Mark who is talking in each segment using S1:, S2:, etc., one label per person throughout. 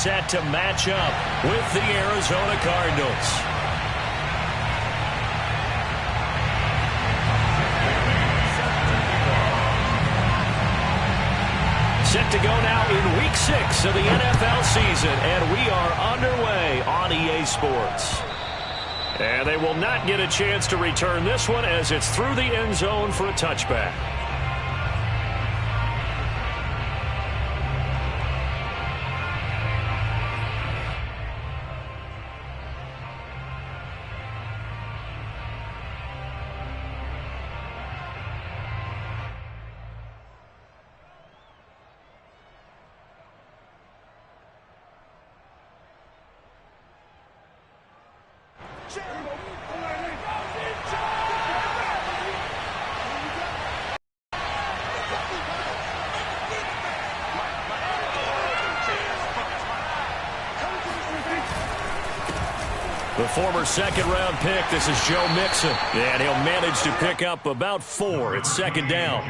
S1: set to match up with the Arizona Cardinals. Set to go now in Week 6 of the NFL season, and we are underway on EA Sports. And they will not get a chance to return this one as it's through the end zone for a touchback. The former second-round pick, this is Joe Mixon, and he'll manage to pick up about 4. It's second down.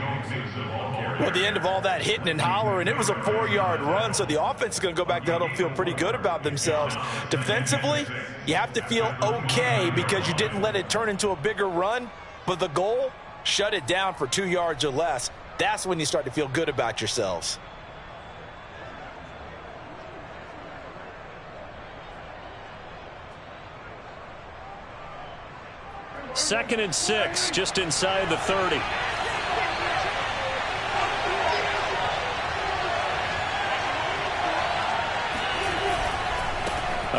S2: Well, at the end of all that hitting and hollering, it was a 4-yard run, so the offense is going to go back to huddle, feel pretty good about themselves. Defensively, you have to feel okay because you didn't let it turn into a bigger run, but the goal, shut it down for 2 yards or less. That's when you start to feel good about yourselves.
S1: Second and 6, just inside the 30. A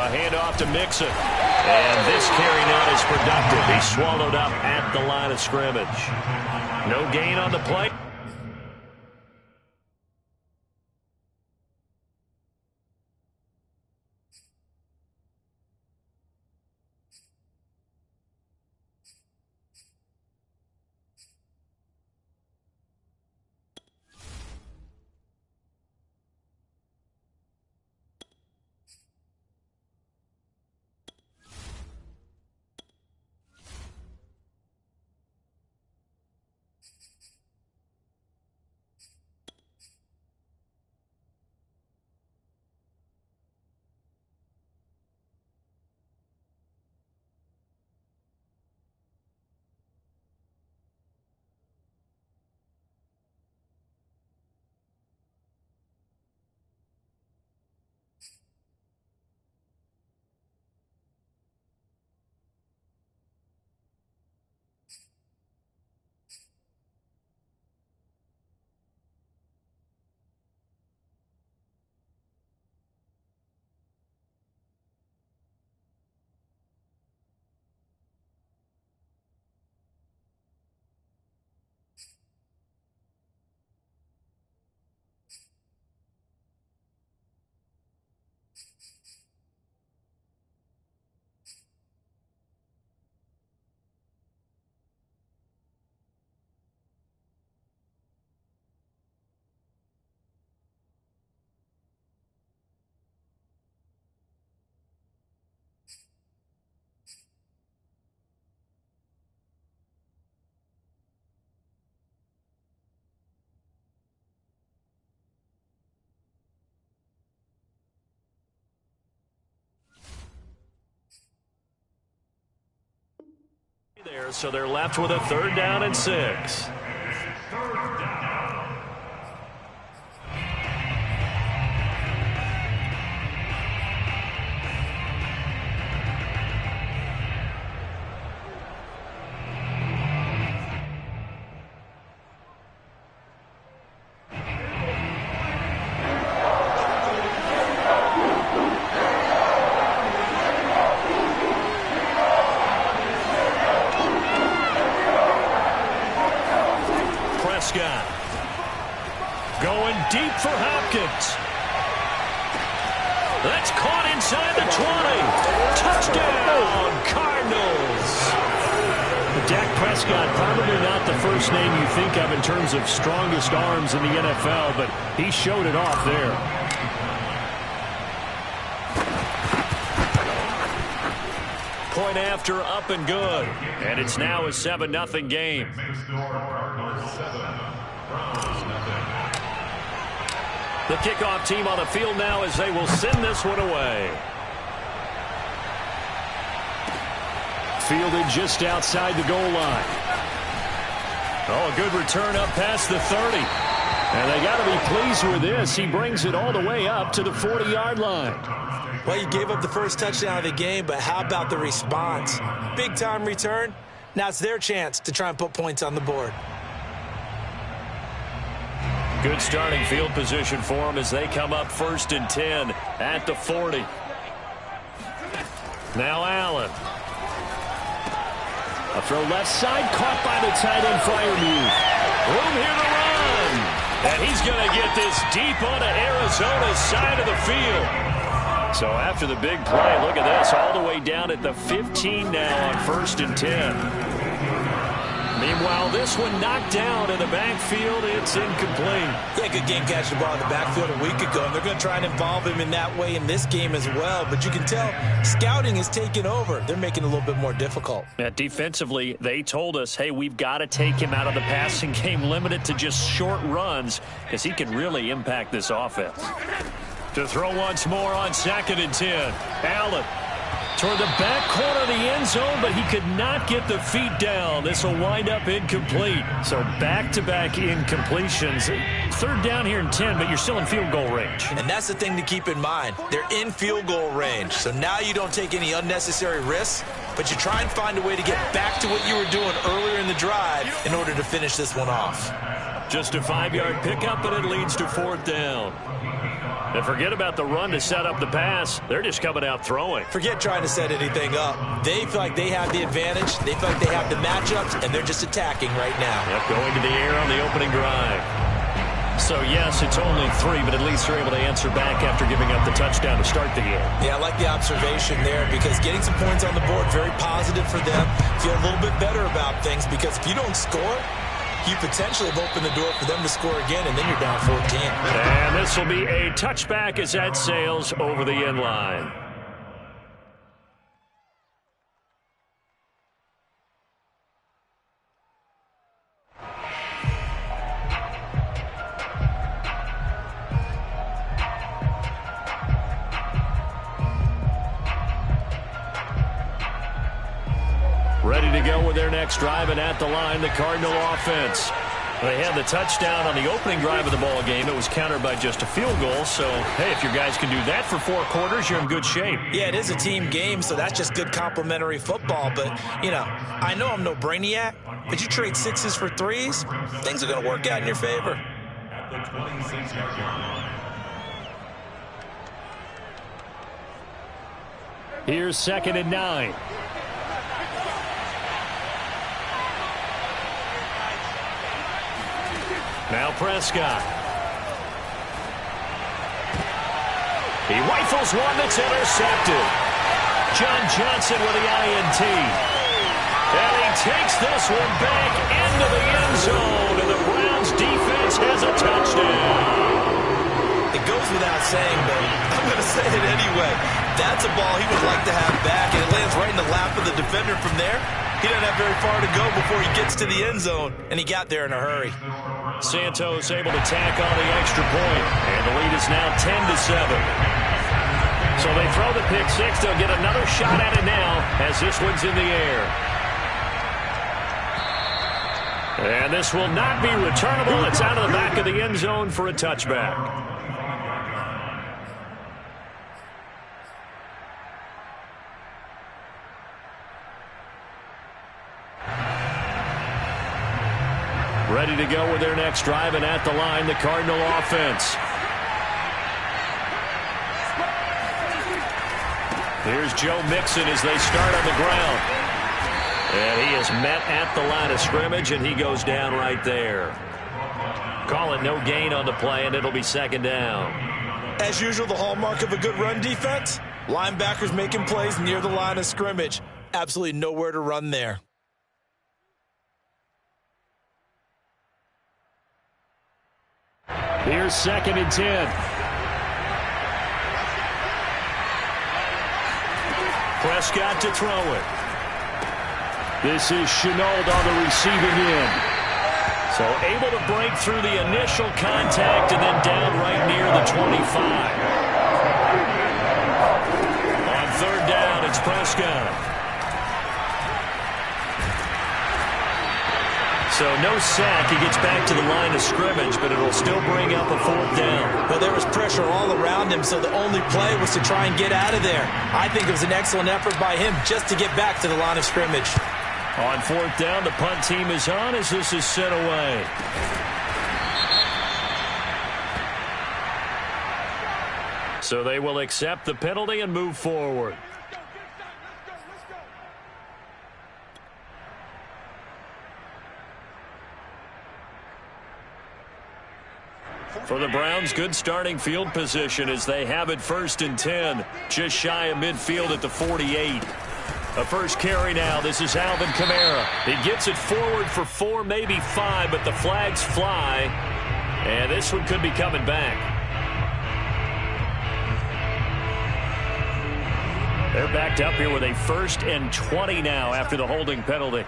S1: handoff to Mixon. And this carry not as productive. He's swallowed up at the line of scrimmage. No gain on the play. There, so they're left with a 3rd down and 6. Going deep for Hopkins. That's caught inside the 20. Touchdown, Cardinals. Dak Prescott, probably not the first name you think of in terms of strongest arms in the NFL, but he showed it off there. Point after, up and good. And it's now a 7-0 game. The kickoff team on the field now as they will send this one away. Fielded just outside the goal line. Oh, a good return up past the 30. And they got to be pleased with this. He brings it all the way up to the 40-yard line.
S2: Well, you gave up the first touchdown of the game, but how about the response? Big-time return. Now it's their chance to try and put points on the board.
S1: Good starting field position for them as they come up 1st and 10 at the 40. Now Allen. A throw left side, caught by the tight end Freiermuth. Room here to run. And he's going to get this deep onto Arizona's side of the field. So after the big play, look at this, all the way down at the 15 now on 1st and 10. Meanwhile, this one knocked down in the backfield. It's incomplete.
S2: Yeah, good game catching the ball in the backfield a week ago, and they're going to try and involve him in that way in this game as well. But you can tell scouting is taking over. They're making it a little bit more difficult.
S1: Yeah, defensively, they told us, hey, we've got to take him out of the passing game, limited to just short runs, because he can really impact this offense. To throw once more on 2nd and 10. Allen toward the back corner of the end zone, but he could not get the feet down. This will wind up incomplete. So back-to-back incompletions. 3rd down here and 10, but you're still in field goal range.
S2: And that's the thing to keep in mind. They're in field goal range. So now you don't take any unnecessary risks, but you try and find a way to get back to what you were doing earlier in the drive in order to finish this one off.
S1: Just a 5-yard pickup, and it leads to 4th down. And forget about the run to set up the pass. They're just coming out throwing.
S2: Forget trying to set anything up. They feel like they have the advantage. They feel like they have the matchups, and they're just attacking right now.
S1: Yep, going to the air on the opening drive. So, yes, it's only 3, but at least they're able to answer back after giving up the touchdown to start the game.
S2: Yeah, I like the observation there because getting some points on the board, very positive for them. Feel a little bit better about things because if you don't score, you potentially have opened the door for them to score again, and then you're down 14.
S1: And this will be a touchback as that sails over the end line. Ready to go with their next drive, and at the line, the Cardinal offense. They had the touchdown on the opening drive of the ball game. It was countered by just a field goal. So, hey, if your guys can do that for 4 quarters, you're in good shape.
S2: Yeah, it is a team game, so that's just good complimentary football. But, you know, I know I'm no brainiac, but you trade 6s for 3s, things are going to work out in your favor.
S1: Here's 2nd and 9. Now Prescott. He rifles one that's intercepted. John Johnson with the INT. And he takes this one back into the end zone, and the Browns defense has a touchdown.
S2: It goes without saying, but I'm going to say it anyway. That's a ball he would like to have back, and it lands right in the lap of the defender from there. He doesn't have very far to go before he gets to the end zone, and he got there in a hurry.
S1: Santos able to tack on the extra point, and the lead is now 10-7. So they throw the pick 6. They'll get another shot at it now as this one's in the air. And this will not be returnable. It's out of the back of the end zone for a touchback. Ready to go with their next drive, and at the line, the Cardinal offense. Here's Joe Mixon as they start on the ground. And he is met at the line of scrimmage, and he goes down right there. Call it no gain on the play, and it'll be 2nd down.
S2: As usual, the hallmark of a good run defense, linebackers making plays near the line of scrimmage. Absolutely nowhere to run there.
S1: Here's 2nd and 10. Prescott to throw it. This is Shenault on the receiving end. So able to break through the initial contact and then down right near the 25. On third down, it's Prescott. So no sack. He gets back to the line of scrimmage, but it'll still bring up a fourth down.
S2: Well, there was pressure all around him, so the only play was to try and get out of there. I think it was an excellent effort by him just to get back to the line of scrimmage.
S1: On fourth down, the punt team is on as this is sent away. So they will accept the penalty and move forward. For the Browns, good starting field position as they have it 1st and 10. Just shy of midfield at the 48. A first carry now. This is Alvin Kamara. He gets it forward for 4, maybe 5, but the flags fly. And this one could be coming back. They're backed up here with a 1st and 20 now after the holding penalty.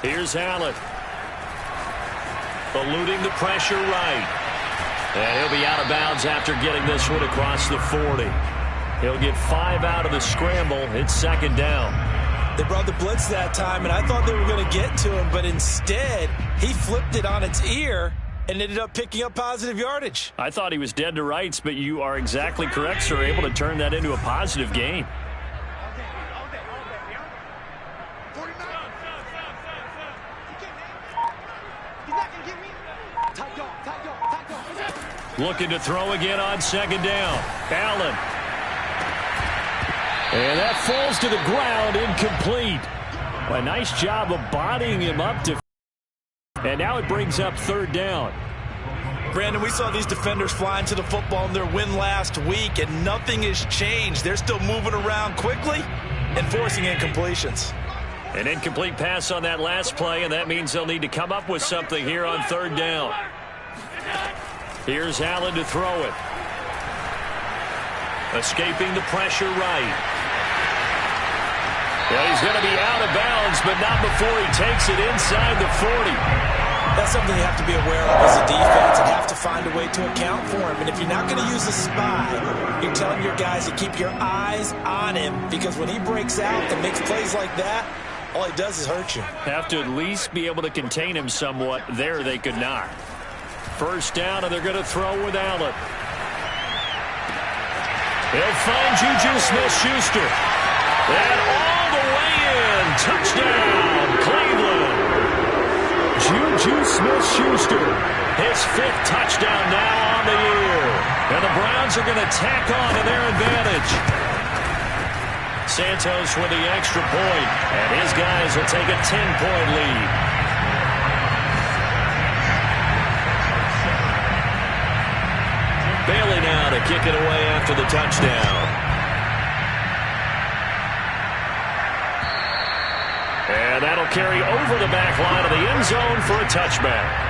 S1: Here's Allen. Eluding the pressure right. And he'll be out of bounds after getting this one across the 40. He'll get 5 out of the scramble. It's 2nd down.
S2: They brought the blitz that time, and I thought they were going to get to him, but instead, he flipped it on its ear and ended up picking up positive yardage.
S1: I thought he was dead to rights, but you are exactly correct, sir. Able to turn that into a positive gain. Looking to throw again on 2nd down. Allen. And that falls to the ground, incomplete. A nice job of bodying him up. And now it brings up 3rd down.
S2: Brandon, we saw these defenders flying to the football in their win last week, and nothing has changed. They're still moving around quickly and forcing incompletions.
S1: An incomplete pass on that last play, and that means they'll need to come up with something here on 3rd down. Here's Allen to throw it. Escaping the pressure right. Well, he's going to be out of bounds, but not before he takes it inside the 40.
S2: That's something you have to be aware of as a defense and have to find a way to account for him. And if you're not going to use a spy, you're telling your guys to keep your eyes on him, because when he breaks out and makes plays like that, all he does is hurt you.
S1: Have to at least be able to contain him somewhat. There they could not. 1st down, and they're going to throw with Allen. He'll find Juju Smith-Schuster. And all the way in. Touchdown, Cleveland. Juju Smith-Schuster. His 5th touchdown now on the year. And the Browns are going to tack on to their advantage. Santos with the extra point. And his guys will take a 10-point lead. Bailey now to kick it away after the touchdown. And that'll carry over the back line of the end zone for a touchback.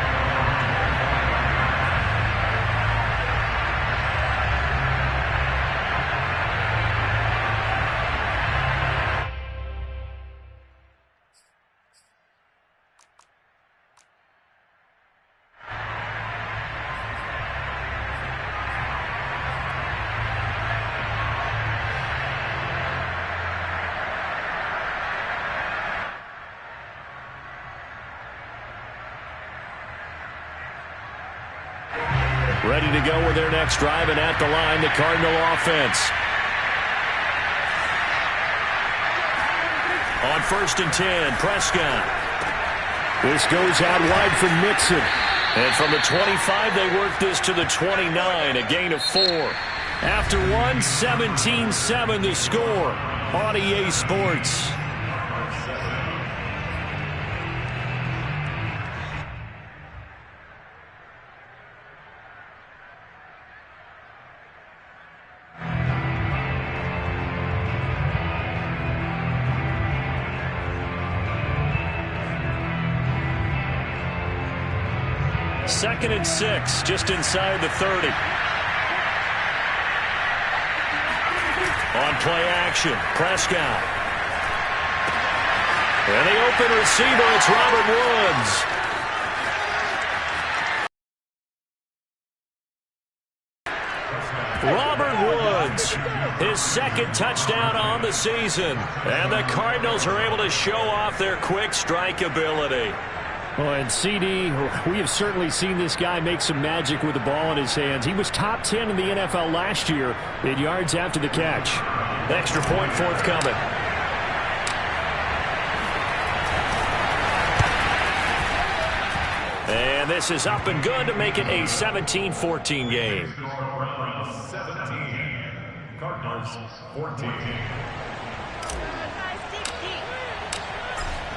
S1: Ready to go with their next drive, and at the line, the Cardinal offense. On 1st and 10, Prescott. This goes out wide from Mixon. And from the 25, they work this to the 29, a gain of 4. After one, 17-7 the score on EA Sports. 2nd and 6, just inside the 30. On play action, Prescott. And the open receiver, it's Robert Woods. Robert Woods, his 2nd touchdown on the season. And the Cardinals are able to show off their quick strike ability.
S3: Well, and CD, we have certainly seen this guy make some magic with the ball in his hands. He was top 10 in the NFL last year in yards after the catch.
S1: Extra point forthcoming. And this is up and good to make it a 17-14 game.
S4: 17, Cardinals 14.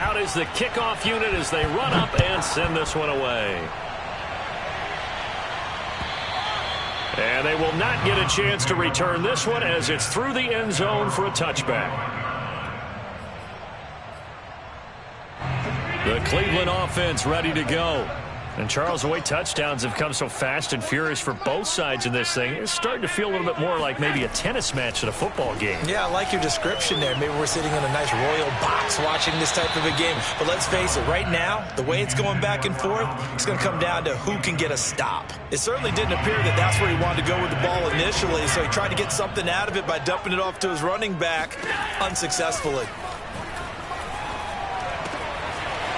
S1: Out is the kickoff unit as they run up and send this one away. And they will not get a chance to return this one as it's through the end zone for a touchback. The Cleveland offense ready to go. And, Charles, the way touchdowns have come so fast and furious for both sides in this thing, it's starting to feel a little bit more like maybe a tennis match than a football game.
S2: Yeah, I like your description there. Maybe we're sitting in a nice royal box watching this type of a game. But let's face it, right now, the way it's going back and forth, it's going to come down to who can get a stop. It certainly didn't appear that that's where he wanted to go with the ball initially, so he tried to get something out of it by dumping it off to his running back unsuccessfully.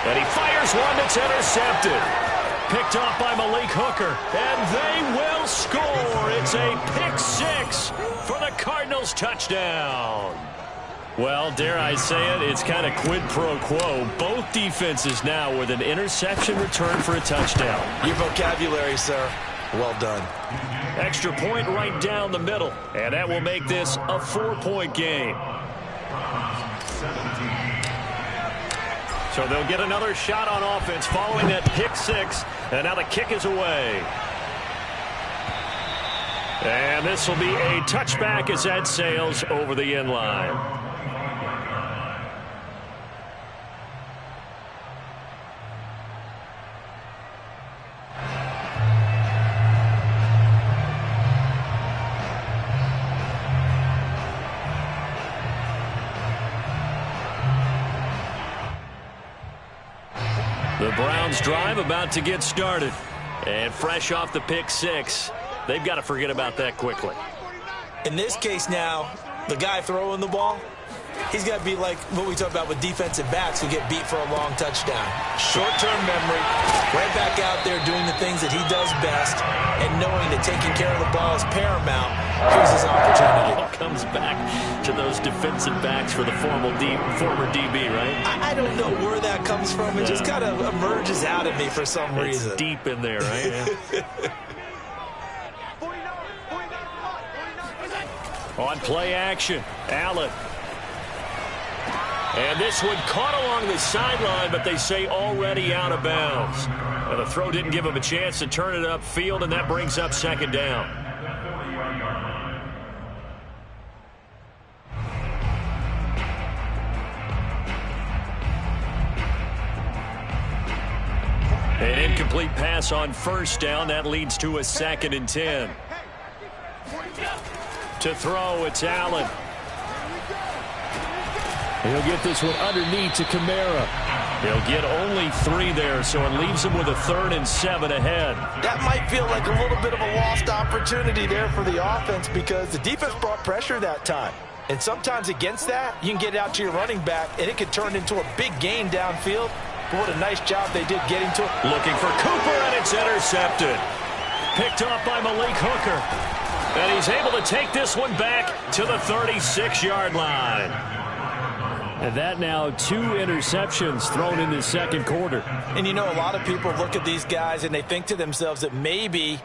S1: And he fires one that's intercepted. Picked off by Malik Hooker, and they will score. It's a pick-6 for the Cardinals touchdown. Well, dare I say it, it's kind of quid pro quo. Both defenses now with an interception return for a touchdown.
S2: Your vocabulary, sir. Well done.
S1: Extra point right down the middle, and that will make this a 4-point game. So they'll get another shot on offense following that pick-6, and now the kick is away. And this will be a touchback as that sails over the end line. The Browns drive about to get started. And fresh off the pick-6, they've got to forget about that quickly.
S2: In this case now, the guy throwing the ball, he's got to be like what we talk about with defensive backs who get beat for a long touchdown. Short-term memory, right back out there doing the things that he does best, and knowing that taking care of the ball is paramount. Here's his opportunity.
S1: Comes back to those defensive backs for the former DB, right?
S2: I don't know where that comes from. It just kind of emerges out of me for some reason.
S1: It's deep in there, right? On play action, Allen. And this one caught along the sideline, but they say already out of bounds. And the throw didn't give him a chance to turn it upfield, and that brings up 2nd down. An incomplete pass on 1st down. That leads to a 2nd and 10. To throw, it's Allen.
S3: He'll get this one underneath to Kamara.
S1: He'll get only 3 there, so it leaves him with a 3rd and 7 ahead.
S2: That might feel like a little bit of a lost opportunity there for the offense because the defense brought pressure that time. And sometimes against that, you can get it out to your running back, and it could turn into a big gain downfield. But what a nice job they did getting to it.
S1: Looking for Cooper, and it's intercepted. Picked off by Malik Hooker. And he's able to take this one back to the 36-yard line.
S3: And that now 2 interceptions thrown in the 2nd quarter.
S2: And you know, a lot of people look at these guys and they think to themselves that maybe,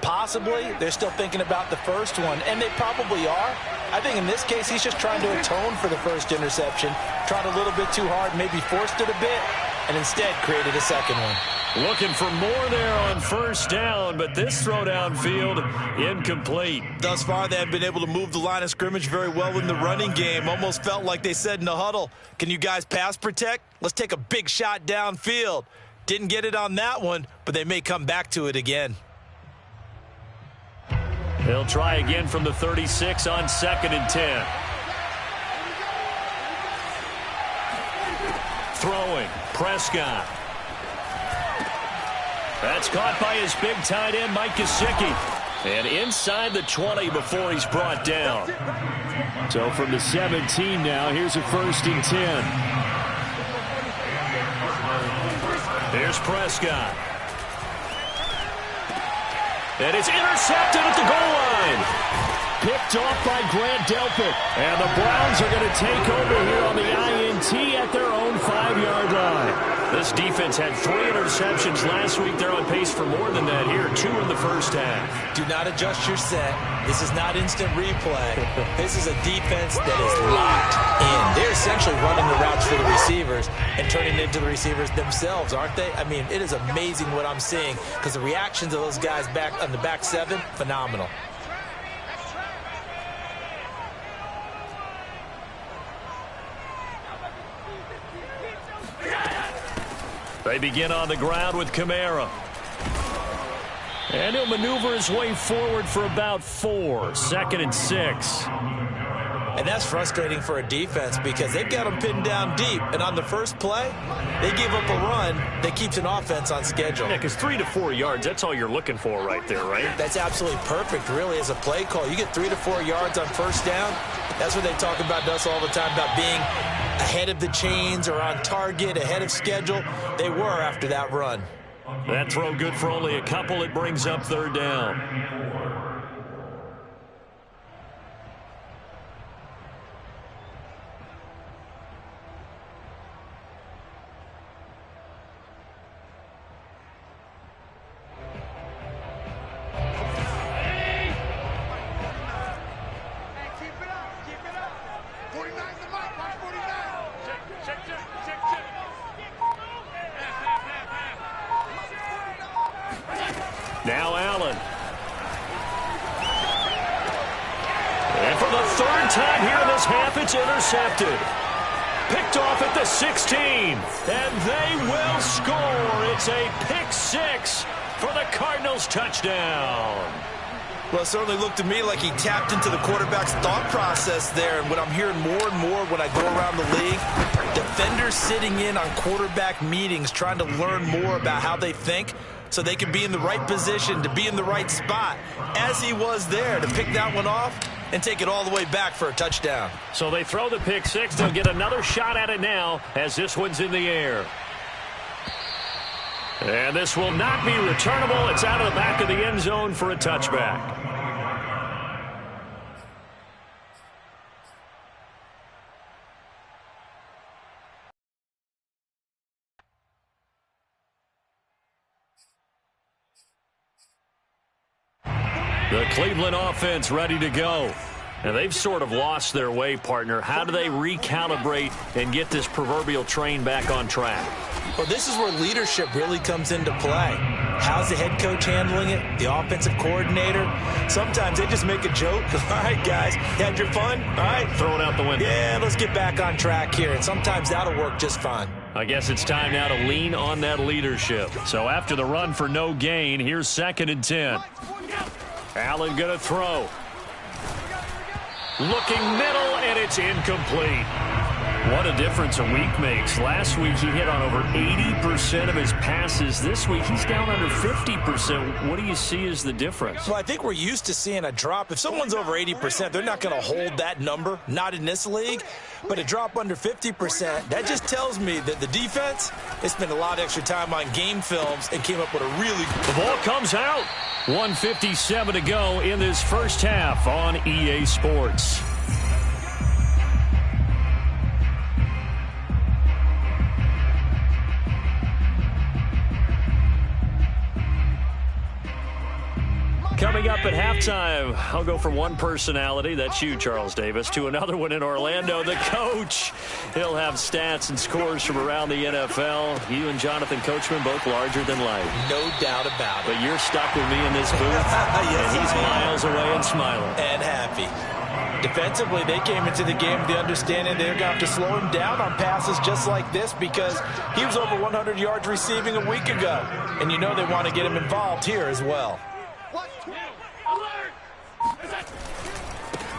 S2: possibly, they're still thinking about the first one. And they probably are. I think in this case, he's just trying to atone for the first interception. Tried a little bit too hard, maybe forced it a bit, and instead created a 2nd one.
S1: Looking for more there on 1st down, but this throw downfield incomplete.
S2: Thus far, they have been able to move the line of scrimmage very well in the running game. Almost felt like they said in the huddle, can you guys pass protect? Let's take a big shot downfield. Didn't get it on that one, but they may come back to it again.
S3: They'll try again from the 36 on 2nd and 10. Throwing, Prescott. That's caught by his big tight end, Mike Gesicki. And inside the 20 before he's brought down. So from the 17 now, here's a 1st and 10. Here's Prescott. And it's intercepted at the goal line. Picked off by Grant Delpit. And the Browns are going to take over here on the INT at their own 5-yard line. This defense had 3 interceptions last week. They're on pace for more than that here. 2 in the first half.
S2: Do not adjust your set. This is not instant replay. This is a defense that is locked in. They're essentially running the routes for the receivers and turning it into the receivers themselves, aren't they? I mean, it is amazing what I'm seeing because the reactions of those guys back on the back 7, phenomenal.
S3: They begin on the ground with Kamara. And he'll maneuver his way forward for about 4. 2nd and 6.
S2: And that's frustrating for a defense because they've got them pinned down deep. And on the first play, they give up a run that keeps an offense on schedule.
S3: Yeah, because 3 to 4 yards, that's all you're looking for right there, right?
S2: That's absolutely perfect, really, as a play call. You get 3 to 4 yards on first down. That's what they talk about to us all the time, about being ahead of the chains or on target, ahead of schedule. They were after that run.
S3: That throw good for only a couple. It brings up 3rd down. Now Allen. And for the 3rd time here in this half, it's intercepted. Picked off at the 16. And they will score. It's a pick 6 for the Cardinals touchdown.
S2: Well, it certainly looked to me like he tapped into the quarterback's thought process there. And what I'm hearing more and more when I go around the league, defenders sitting in on quarterback meetings trying to learn more about how they think so they can be in the right position, to be in the right spot, as he was there, to pick that one off and take it all the way back for a touchdown.
S3: So they throw the pick 6. They'll get another shot at it now as this one's in the air. And this will not be returnable. It's out of the back of the end zone for a touchback. The Cleveland offense ready to go. And they've sort of lost their way, partner. How do they recalibrate and get this proverbial train back on track?
S2: Well, this is where leadership really comes into play. How's the head coach handling it? The offensive coordinator? Sometimes they just make a joke. All right, guys, you had your fun? All right.
S3: Throw it out the window.
S2: Yeah, let's get back on track here. And sometimes that'll work just fine.
S3: I guess it's time now to lean on that leadership. So after the run for no gain, here's 2nd and 10. Allen going to throw. Looking middle, and it's incomplete. What a difference a week makes. Last week he hit on over 80% of his passes. This week he's down under 50%. What do you see as the difference?
S2: Well, I think we're used to seeing a drop. If someone's over 80%, they're not going to hold that number, not in this league. But a drop under 50%, that just tells me that the defense has spent a lot of extra time on game films and came up with a really...
S3: The ball comes out. 1:57 to go in this first half on EA Sports. Coming up at halftime, I'll go from one personality, that's you, Charles Davis, to another one in Orlando, the coach. He'll have stats and scores from around the NFL. You and Jonathan Coachman, both larger than life.
S2: No doubt about it.
S3: But you're stuck with me in this booth,
S2: yes,
S3: and he's miles away and smiling.
S2: And happy. Defensively, they came into the game with the understanding they're going to have to slow him down on passes just like this because he was over 100 yards receiving a week ago. And you know they want to get him involved here as well.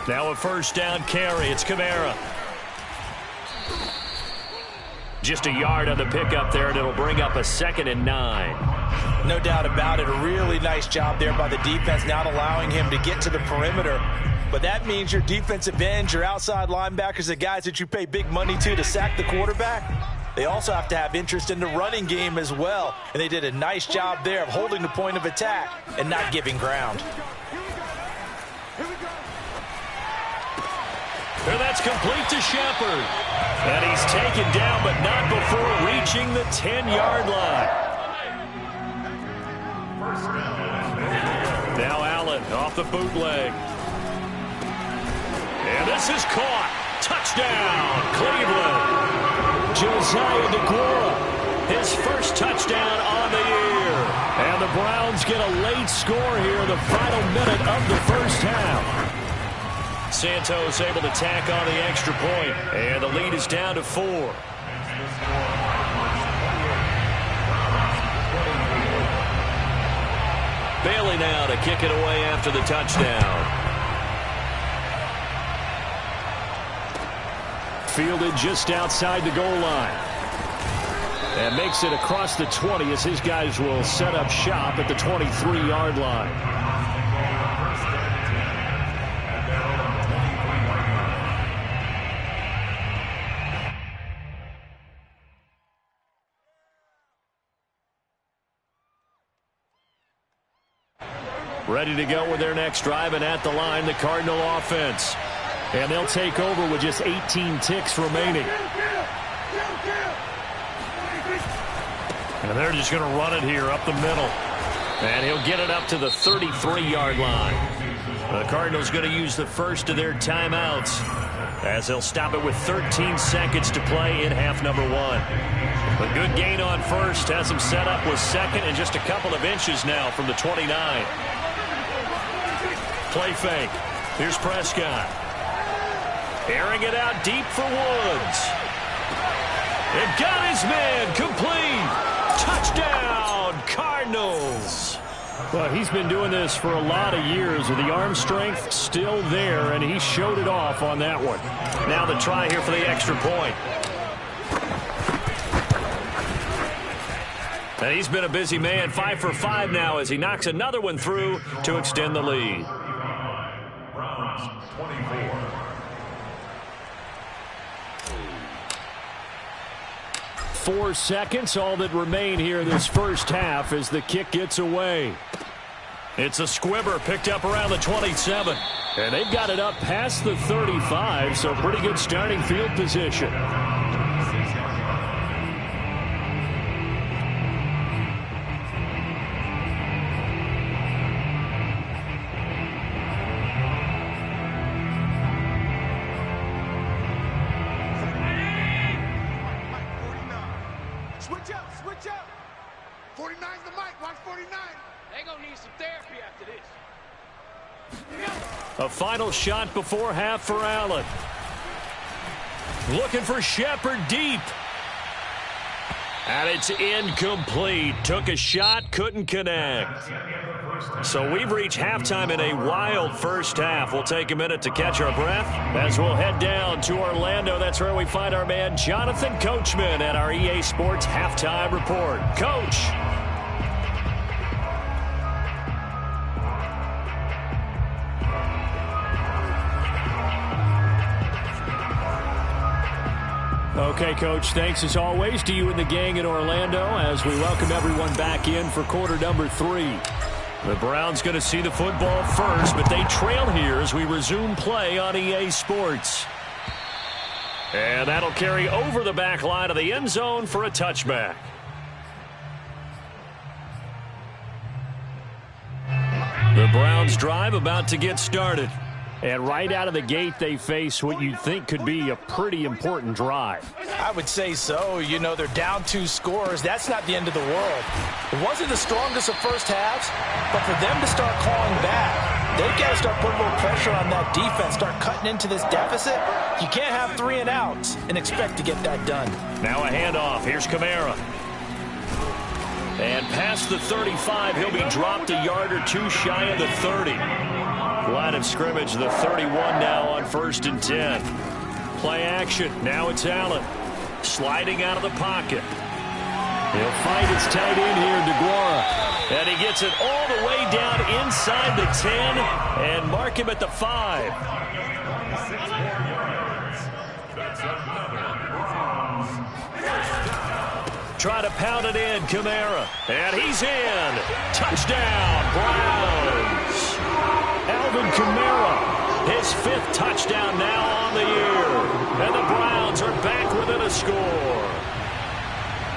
S1: Now a first down carry. It's Kamara. Just a yard on the pickup there, and it'll bring up a 2nd and 9.
S2: No doubt about it. A really nice job there by the defense, not allowing him to get to the perimeter. But that means your defensive ends, your outside linebackers, the guys that you pay big money to sack the quarterback, they also have to have interest in the running game as well. And they did a nice job there of holding the point of attack and not giving ground.
S1: And that's complete to Shepard. And he's taken down, but not before reaching the 10-yard line. Now Allen off the bootleg. And this is caught. Touchdown, Cleveland. Josiah DeGuara, his first touchdown on the year. And the Browns get a late score here in the final minute of the first half. Santos able to tack on the extra point, and the lead is down to 4. Bailey now to kick it away after the touchdown. Fielded just outside the goal line. And makes it across the 20 as his guys will set up shop at the 23-yard line. Ready to go with their next drive, and at the line, the Cardinal offense. And they'll take over with just 18 ticks remaining. And they're just going to run it here up the middle. And he'll get it up to the 33-yard line. The Cardinals going to use the first of their timeouts as they'll stop it with 13 seconds to play in half number 1. A good gain on first has him set up with second and just a couple of inches now from the 29. Play fake. Here's Prescott. Airing it out deep for Woods. It got his man complete. Touchdown, Cardinals. Well, he's been doing this for a lot of years with the arm strength still there, and he showed it off on that one. Now the try here for the extra point. And he's been a busy man, 5 for 5 now as he knocks another one through to extend the lead. 4 seconds, all that remain here this first half as the kick gets away. It's a squibber picked up around the 27. And they've got it up past the 35, so pretty good starting field position.
S5: Switch up. 49's the mic. Watch 49. They gonna need some therapy after this.
S1: A final shot before half for Allen. Looking for Shepard deep. And it's incomplete. Took a shot, couldn't connect. So we've reached halftime in a wild first half. We'll take a minute to catch our breath as we'll head down to Orlando. That's where we find our man Jonathan Coachman at our EA Sports Halftime Report. Coach. Okay, Coach, thanks as always to you and the gang in Orlando as we welcome everyone back in for quarter number 3. The Browns going to see the football first, but they trail here as we resume play on EA Sports. And that'll carry over the back line of the end zone for a touchback. The Browns drive about to get started. And right out of the gate, they face what you'd think could be a pretty important drive.
S2: I would say so. You know, they're down 2 scores. That's not the end of the world. It wasn't the strongest of first halves, but for them to start clawing back, they've got to start putting a little pressure on that defense, start cutting into this deficit. You can't have 3 and outs and expect to get that done.
S1: Now a handoff. Here's Kamara. And past the 35, he'll be dropped a yard or two shy of the 30. Line of scrimmage, the 31 now on 1st and 10. Play action. Now it's Allen. Sliding out of the pocket. He'll find his tight end here, DeGuara. And he gets it all the way down inside the 10 and mark him at the 5. Try to pound it in, Kamara. And he's in. Touchdown, Browns. Alvin Kamara, his 5th touchdown now on the year. And the Browns are back within a score.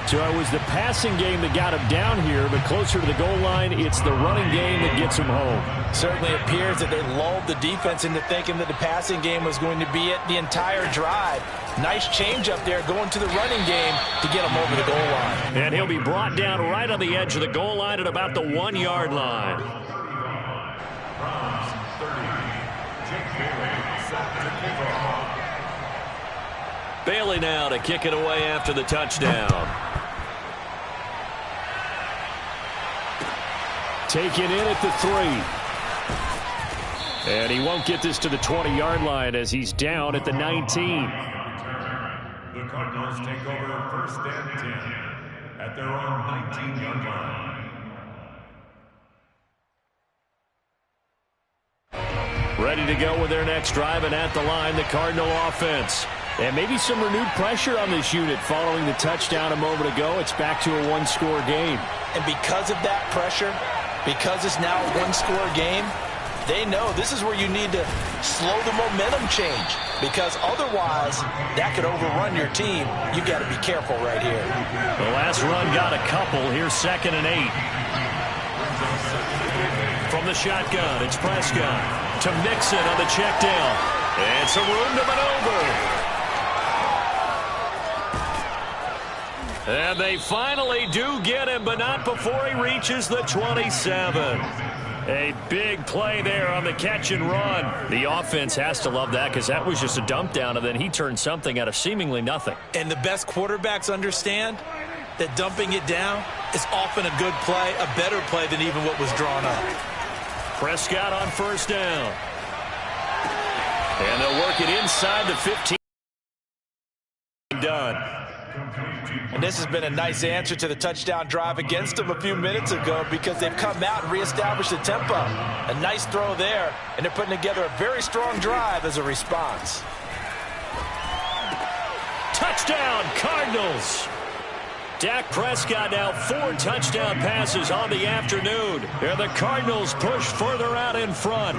S1: So it was the passing game that got him down here, but closer to the goal line, it's the running game that gets him home.
S2: Certainly appears that they lulled the defense into thinking that the passing game was going to be it the entire drive. Nice change up there going to the running game to get him over the goal line.
S1: And he'll be brought down right on the edge of the goal line at about the 1-yard line. Bailey now to kick it away after the touchdown. Taken in at the 3. And he won't get this to the 20-yard line as he's down at the 19.
S4: The Cardinals take over 1st and 10 at their own 19-yard line.
S1: Ready to go with their next drive, and at the line, the Cardinal offense. And maybe some renewed pressure on this unit following the touchdown a moment ago. It's back to a 1-score game.
S2: And because of that pressure, because it's now a 1-score game, they know this is where you need to slow the momentum change, because otherwise that could overrun your team. You've got to be careful right here.
S1: The last run got a couple. Here's 2nd and 8. From the shotgun, it's Prescott to Mixon on the check down. And some room to maneuver. And they finally do get him, but not before he reaches the 27. A big play there on the catch and run. The offense has to love that, because that was just a dump down, and then he turned something out of seemingly nothing.
S2: And the best quarterbacks understand that dumping it down is often a good play, a better play than even what was drawn up.
S1: Prescott on 1st down. And they'll work it inside the 15. Done.
S2: And this has been a nice answer to the touchdown drive against them a few minutes ago, because they've come out and reestablished the tempo. A nice throw there, and they're putting together a very strong drive as a response.
S1: Touchdown, Cardinals. Dak Prescott now 4 touchdown passes on the afternoon. And the Cardinals push further out in front.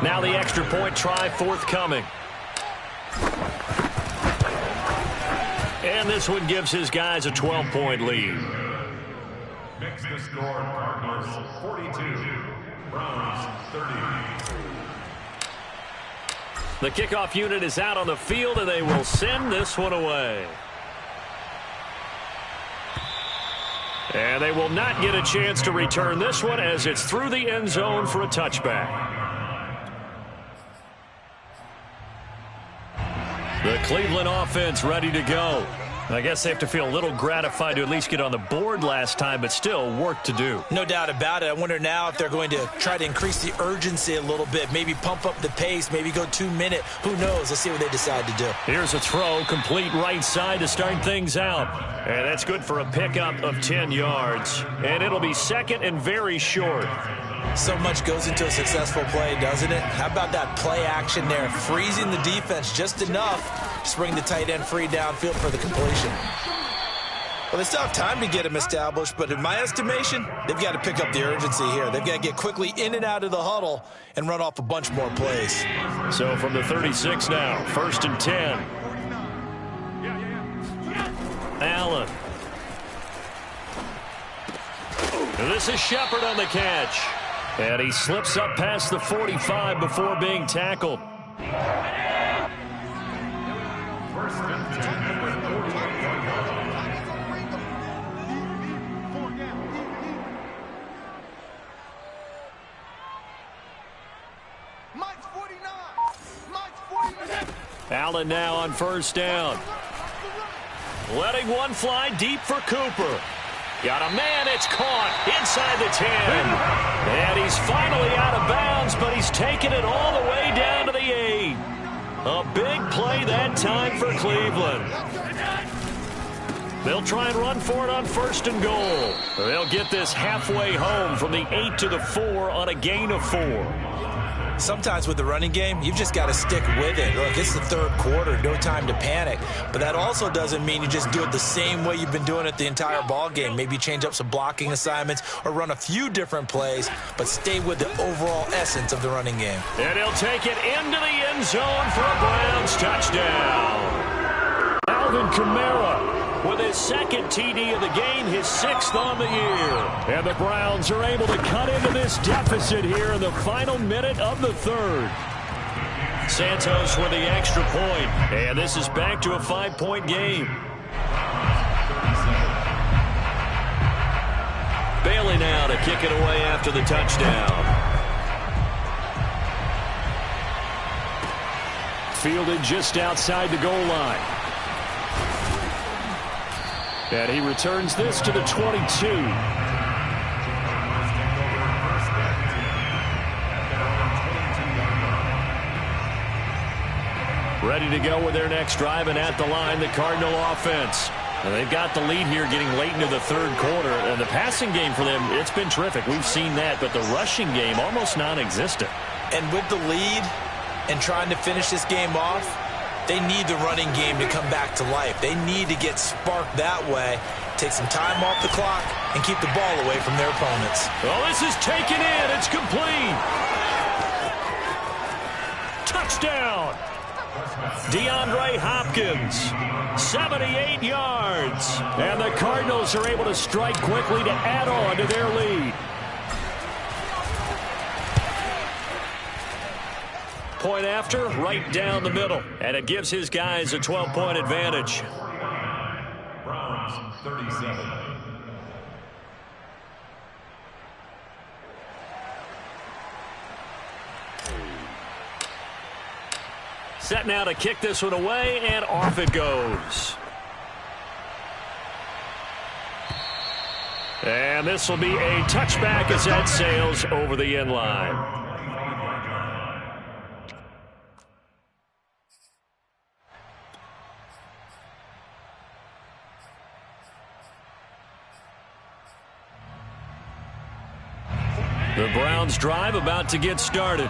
S1: Now the extra point try forthcoming. And this one gives his guys a 12-point lead.
S4: Makes the score Cardinals 42, Browns 30.
S1: The kickoff unit is out on the field, and they will send this one away. And they will not get a chance to return this one, as it's through the end zone for a touchback. The Cleveland offense ready to go. I guess they have to feel a little gratified to at least get on the board last time, but still work to do.
S2: No doubt about it. I wonder now if they're going to try to increase the urgency a little bit, maybe pump up the pace, maybe go 2-minute. Who knows? Let's see what they decide to do.
S1: Here's a throw, complete right side to start things out. And that's good for a pickup of 10 yards. And it'll be 2nd and very short.
S2: So much goes into a successful play, doesn't it? How about that play action there, freezing the defense just enough to bring the tight end free downfield for the completion. Well, they still have time to get him established, but in my estimation, they've got to pick up the urgency here. They've got to get quickly in and out of the huddle and run off a bunch more plays.
S1: So from the 36 now, 1st and 10. Allen. This is Shepard on the catch. And he slips up past the 45 before being tackled. Allen now on first down. Letting one fly deep for Cooper. Got a man, it's caught inside the 10. And he's finally out of bounds, but he's taken it all the way down to the 8. A big play that time for Cleveland. They'll try and run for it on first and goal. They'll get this halfway home from the 8 to the 4 on a gain of 4.
S2: Sometimes with the running game, you've just got to stick with it. Look, it's the third quarter, no time to panic. But that also doesn't mean you just do it the same way you've been doing it the entire ball game. Maybe change up some blocking assignments or run a few different plays, but stay with the overall essence of the running game.
S1: And he'll take it into the end zone for a Browns touchdown. Alvin Kamara with his second TD of the game, his 6th on the year. And the Browns are able to cut into this deficit here in the final minute of the 3rd. Santos with the extra point. And this is back to a 5-point game. Bailey now to kick it away after the touchdown. Fielded just outside the goal line. And he returns this to the 22. Ready to go with their next drive, and at the line, the Cardinal offense. And they've got the lead here getting late into the 3rd quarter. And the passing game for them, it's been terrific. We've seen that, but the rushing game almost non-existent.
S2: And with the lead and trying to finish this game off, they need the running game to come back to life. They need to get sparked that way, take some time off the clock, and keep the ball away from their opponents.
S1: Well, this is taken in. It's complete. Touchdown. DeAndre Hopkins, 78 yards. And the Cardinals are able to strike quickly to add on to their lead. Point after, right down the middle. And it gives his guys a 12-point advantage.
S4: Browns 37.
S1: Set now to kick this one away, and off it goes. And this will be a touchback as that sails over the end line. The Browns drive about to get started.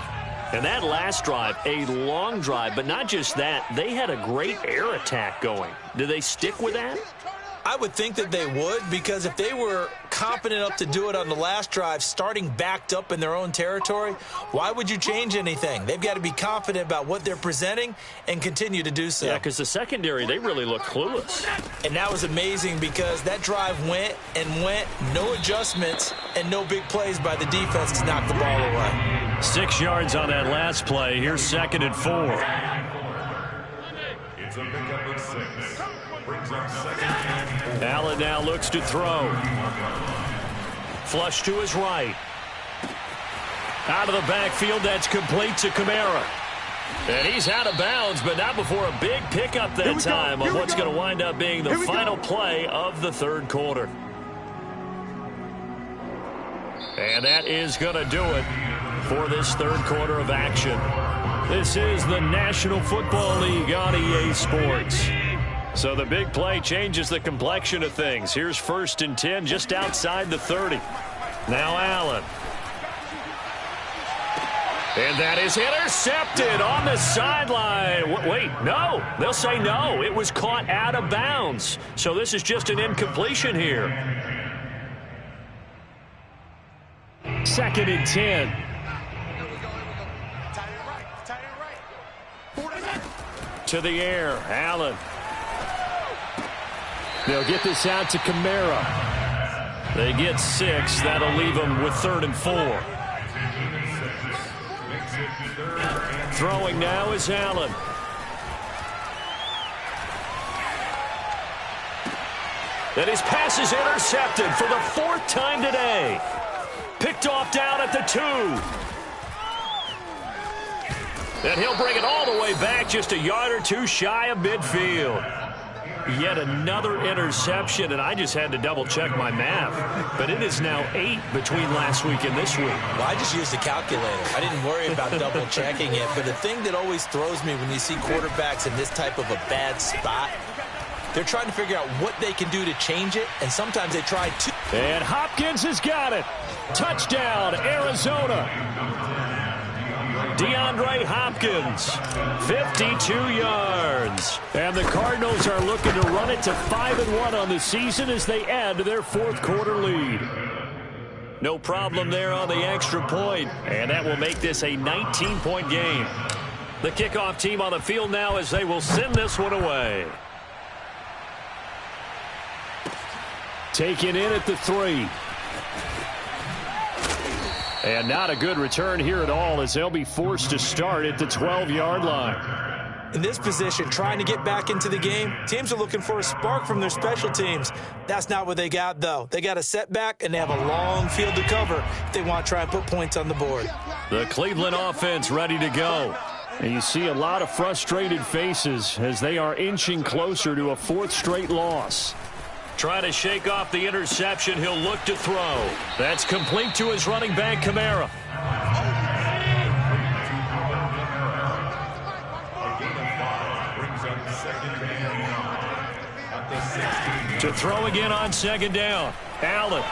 S1: And that last drive, a long drive, but not just that, they had a great air attack going. Do they stick with that?
S2: I would think that they would, because if they were confident enough to do it on the last drive, starting backed up in their own territory, why would you change anything? They've got to be confident about what they're presenting and continue to do so.
S1: Yeah, because the secondary, they really looked clueless.
S2: And that was amazing because that drive went and went, no adjustments, and no big plays by the defense to knock the ball away.
S1: 6 yards on that last play. Here's 2nd and 4.
S4: It's a pickup of 6. Brings up 2nd and 4.
S1: Allen now looks to throw. Flush to his right. Out of the backfield, that's complete to Kamara. And he's out of bounds, but not before a big pickup that time on what's going to wind up being the final play of the 3rd quarter. And that is going to do it for this 3rd quarter of action. This is the National Football League on EA Sports. So the big play changes the complexion of things. Here's 1st and 10 just outside the 30. Now Allen. And that is intercepted on the sideline. Wait, no. They'll say no. It was caught out of bounds. So this is just an incompletion here. 2nd and 10. To the air, Allen. They'll get this out to Kamara. They get 6. That'll leave them with 3rd and 4. Throwing now is Allen. And his pass is intercepted for the 4th time today. Picked off down at the 2. And he'll bring it all the way back just a yard or two shy of midfield. Yet another interception, and I just had to double-check my math. But it is now 8 between last week and this week.
S2: Well, I just used a calculator. I didn't worry about double-checking it. But the thing that always throws me when you see quarterbacks in this type of a bad spot, they're trying to figure out what they can do to change it, and sometimes they try to.
S1: And Hopkins has got it. Touchdown, Arizona. DeAndre Hopkins, 52 yards. And the Cardinals are looking to run it to 5-1 on the season as they add to their fourth quarter lead. No problem there on the extra point, and that will make this a 19-point game. The kickoff team on the field now as they will send this one away. Taken in at the 3. And not a good return here at all as they'll be forced to start at the 12-yard line.
S2: In this position, trying to get back into the game, teams are looking for a spark from their special teams. That's not what they got, though. They got a setback, and they have a long field to cover if they want to try and put points on the board.
S1: The Cleveland offense ready to go. And you see a lot of frustrated faces as they are inching closer to a 4th straight loss. Trying to shake off the interception. He'll look to throw. That's complete to his running back, Kamara. To throw again on 2nd down. Allen.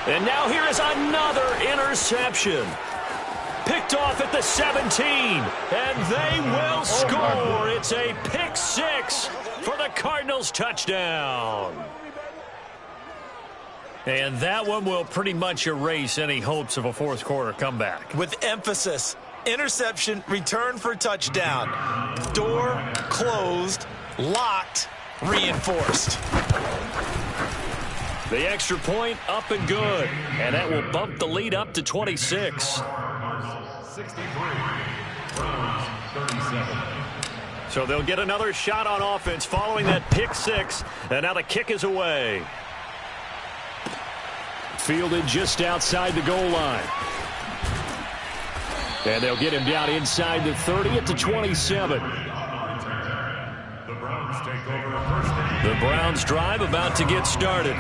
S1: And now here is another interception. Picked off at the 17. And they will score. It's a pick 6. For the Cardinals touchdown. And that one will pretty much erase any hopes of a fourth quarter comeback.
S2: With emphasis, interception, return for touchdown. Door closed, locked, reinforced.
S1: The extra point up and good. And that will bump the lead up to 26.
S4: 63, Browns 37.
S1: So they'll get another shot on offense following that pick 6. And now the kick is away. Fielded just outside the goal line. And they'll get him down inside the 30 at the 27.
S4: The Browns take over first down.
S1: The Browns drive about to get started.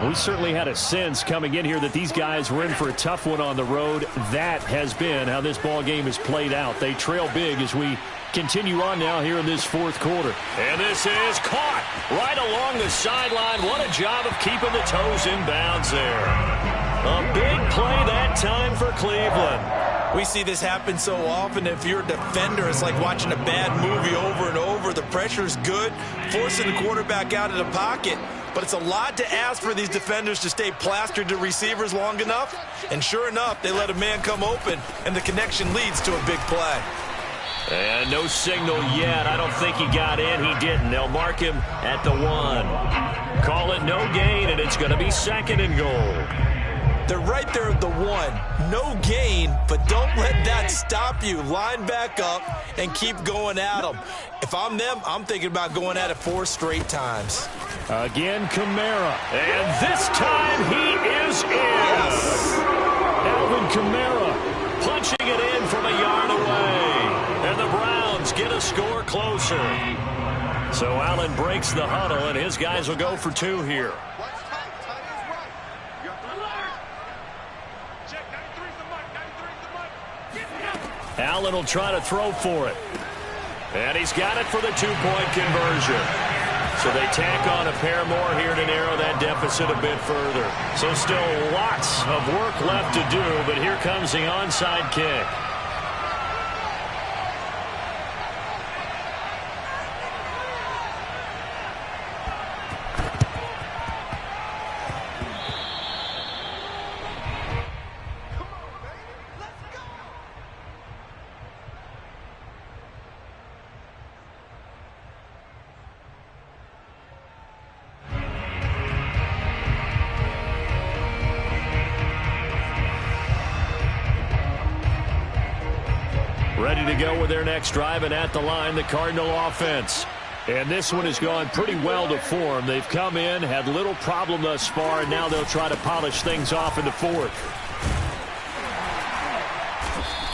S1: We certainly had a sense coming in here that these guys were in for a tough one on the road. That has been how this ball game has played out. They trail big as we continue on now here in this fourth quarter. And this is caught right along the sideline. What a job of keeping the toes in bounds there. A big play that time for Cleveland.
S2: We see this happen so often. If you're a defender, it's like watching a bad movie over and over. The pressure's good, forcing the quarterback out of the pocket. But it's a lot to ask for these defenders to stay plastered to receivers long enough. And sure enough, they let a man come open, and the connection leads to a big play.
S1: And no signal yet. I don't think he got in. He didn't. They'll mark him at the 1. Call it no gain, and it's going to be 2nd and goal.
S2: They're right there at the 1. No gain, but don't let that stop you. Line back up and keep going at them. If I'm them, I'm thinking about going at it 4 straight times.
S1: Again, Kamara. And this time he is in. Alvin Kamara punching it in from a yard away. And the Browns get a score closer. So Allen breaks the huddle, and his guys will go for 2 here. Allen will try to throw for it. And he's got it for the 2-point conversion. So they tack on a pair more here to narrow that deficit a bit further. So still lots of work left to do, but here comes the onside kick. Ready to go with their next drive, and at the line, the Cardinal offense. And this one has gone pretty well to form. They've come in, had little problem thus far, and now they'll try to polish things off in the 4th.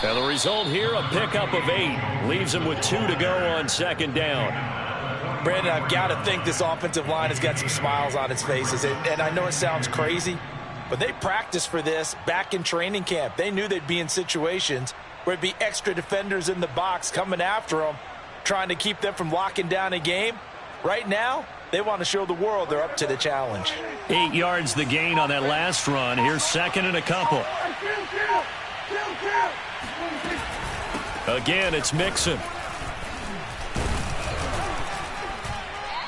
S1: And the result here, a pickup of 8. Leaves him with 2 to go on 2nd down.
S2: Brandon, I've got to think this offensive line has got some smiles on its faces. And I know it sounds crazy, but they practiced for this back in training camp. They knew they'd be in situations where it'd be extra defenders in the box coming after them, trying to keep them from locking down a game. Right now, they want to show the world they're up to the challenge.
S1: 8 yards the gain on that last run. Here's 2nd and a couple. Again, it's Mixon.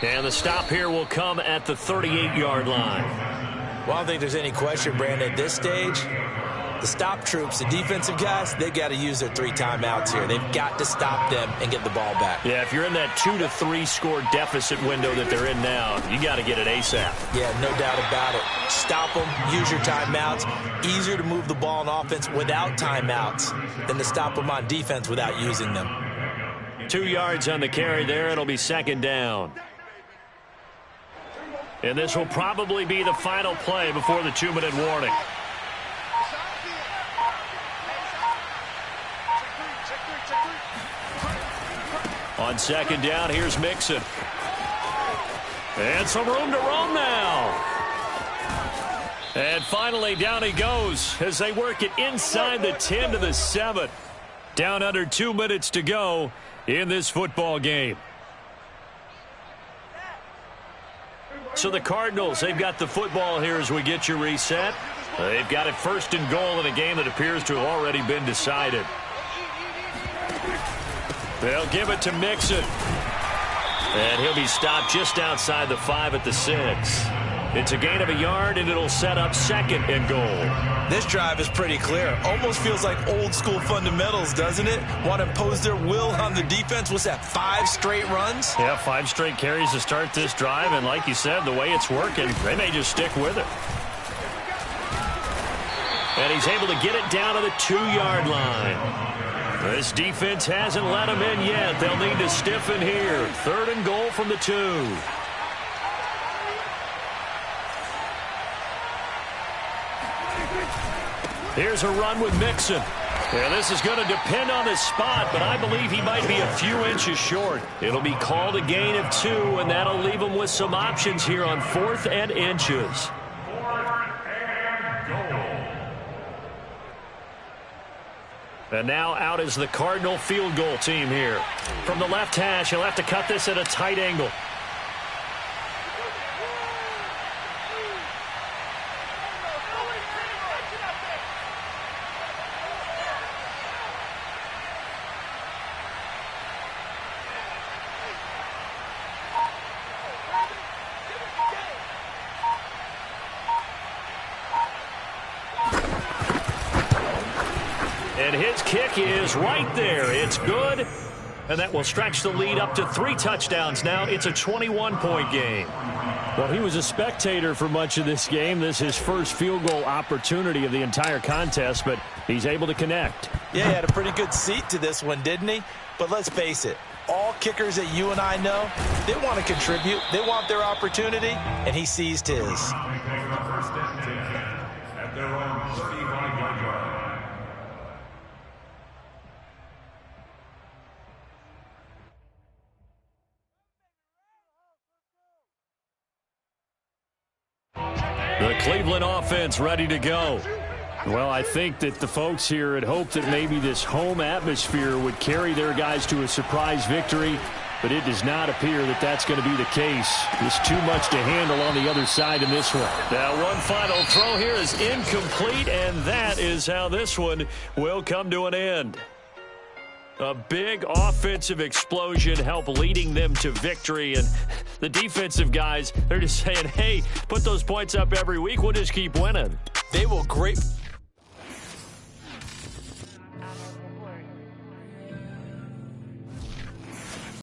S1: And the stop here will come at the 38-yard line.
S2: Well, I don't think there's any question, Brandon, at this stage, the stop troops, the defensive guys, they got to use their 3 timeouts here. They've got to stop them and get the ball back.
S1: Yeah, if you're in that 2 to 3 score deficit window that they're in now, you got to get it ASAP.
S2: Yeah, no doubt about it. Stop them, use your timeouts. Easier to move the ball on offense without timeouts than to stop them on defense without using them.
S1: 2 yards on the carry there. It'll be 2nd down. And this will probably be the final play before the 2-minute warning. On 2nd down, here's Mixon. And some room to roam now. And finally, down he goes as they work it inside the 10 to the 7. Down under 2 minutes to go in this football game. So the Cardinals, they've got the football here as we get you reset. They've got it 1st and goal in a game that appears to have already been decided. They'll give it to Mixon. And he'll be stopped just outside the 5 at the 6. It's a gain of a yard, and it'll set up 2nd and goal.
S2: This drive is pretty clear. Almost feels like old school fundamentals, doesn't it? Want to impose their will on the defense. What's that, 5 straight runs?
S1: Yeah, 5 straight carries to start this drive, and like you said, the way it's working, they may just stick with it. And he's able to get it down to the 2-yard line. This defense hasn't let him in yet. They'll need to stiffen here. 3rd and goal from the 2. Here's a run with Mixon. And this is going to depend on the spot, but I believe he might be a few inches short. It'll be called a gain of 2, and that'll leave him with some options here on 4th and inches. And now out is the Cardinal field goal team here. From the left hash, he'll have to cut this at a tight angle. And his kick is right there. It's good. And that will stretch the lead up to 3 touchdowns now. It's a 21-point game. Well, he was a spectator for much of this game. This is his first field goal opportunity of the entire contest, but he's able to connect.
S2: Yeah, he had a pretty good seat to this one, didn't he? But let's face it, all kickers that you and I know, they want to contribute. They want their opportunity, and he seized his.
S4: 1st and 10 at their own 35-yard line.
S1: The Cleveland offense ready to go. Well, I think that the folks here had hoped that maybe this home atmosphere would carry their guys to a surprise victory, but it does not appear that that's going to be the case. There's too much to handle on the other side in this one. Now, one final throw here is incomplete, and that is how this one will come to an end. A big offensive explosion helped leading them to victory. And the defensive guys, they're just saying, hey, put those points up every week. We'll just keep winning.
S2: They will great